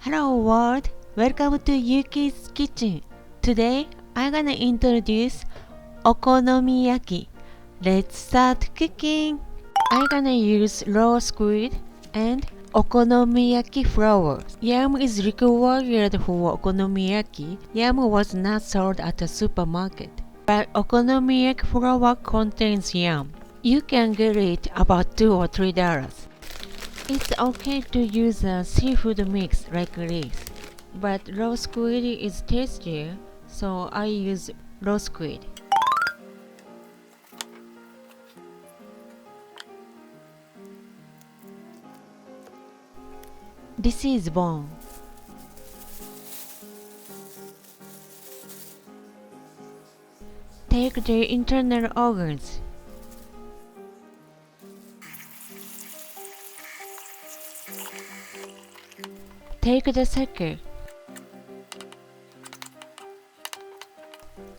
Hello world, welcome to Yuki's Kitchen. Today, I'm gonna introduce Okonomiyaki. Let's start cooking. I'm gonna use raw squid and Okonomiyaki flour. Yam is required for Okonomiyaki. Yam was not sold at the supermarket, but Okonomiyaki flour contains yam. You can get it about $2 or $3. It's okay to use a seafood mix like this, but raw squid is tastier, so I use raw squid. This is bone. Take the internal organs. Take the sucker.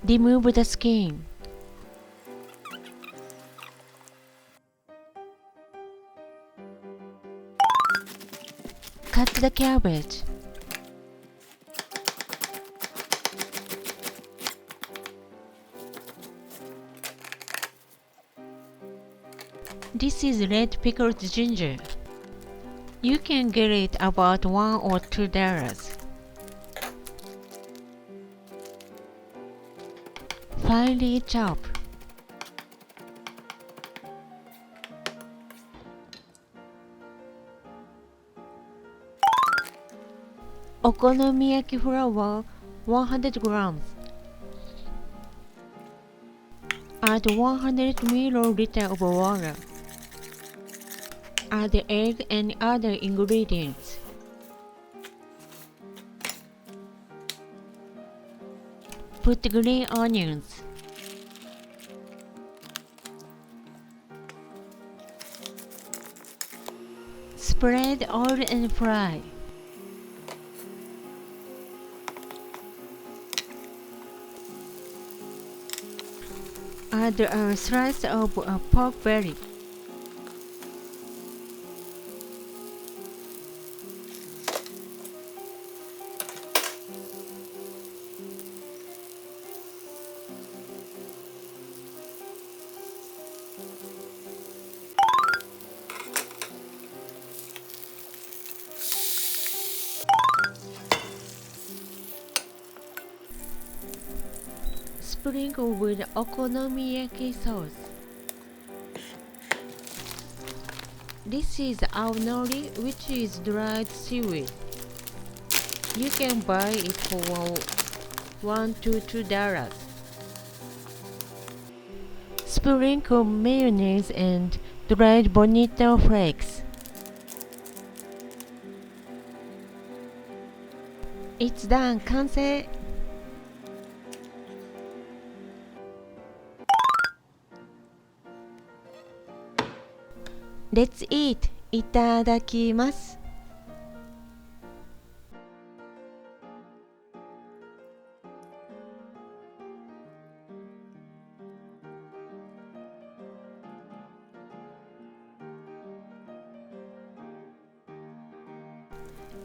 Remove the skin. Cut the cabbage. This is red pickled ginger. You can get it about $1 or $2. Finely chop. Okonomiyaki flour 100 grams. Add 100 ml of water. Add the egg and other ingredients. Put green onions. Spread oil and fry. Add a slice of a pork belly. Sprinkle with okonomiyaki sauce. This is aonori, which is dried seaweed. You can buy it for $1 to $2. Sprinkle mayonnaise and dried bonito flakes. It's done, 完成! Let's eat! いただきます。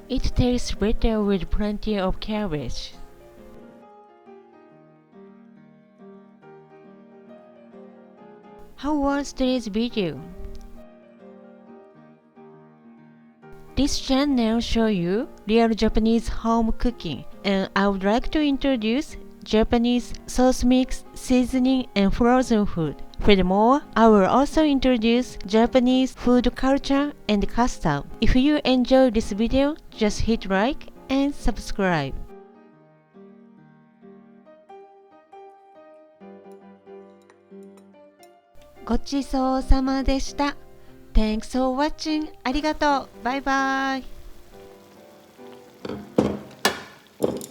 It tastes better with plenty of cabbage. How was today's video? This channel shows you real Japanese home cooking, and I would like to introduce Japanese sauce mix, seasoning, and frozen food. Furthermore, I will also introduce Japanese food culture and custom. If you enjoyed this video, just hit like and subscribe. ごちそうさまでした。Thanks for watching. ありがとう。バイバイ。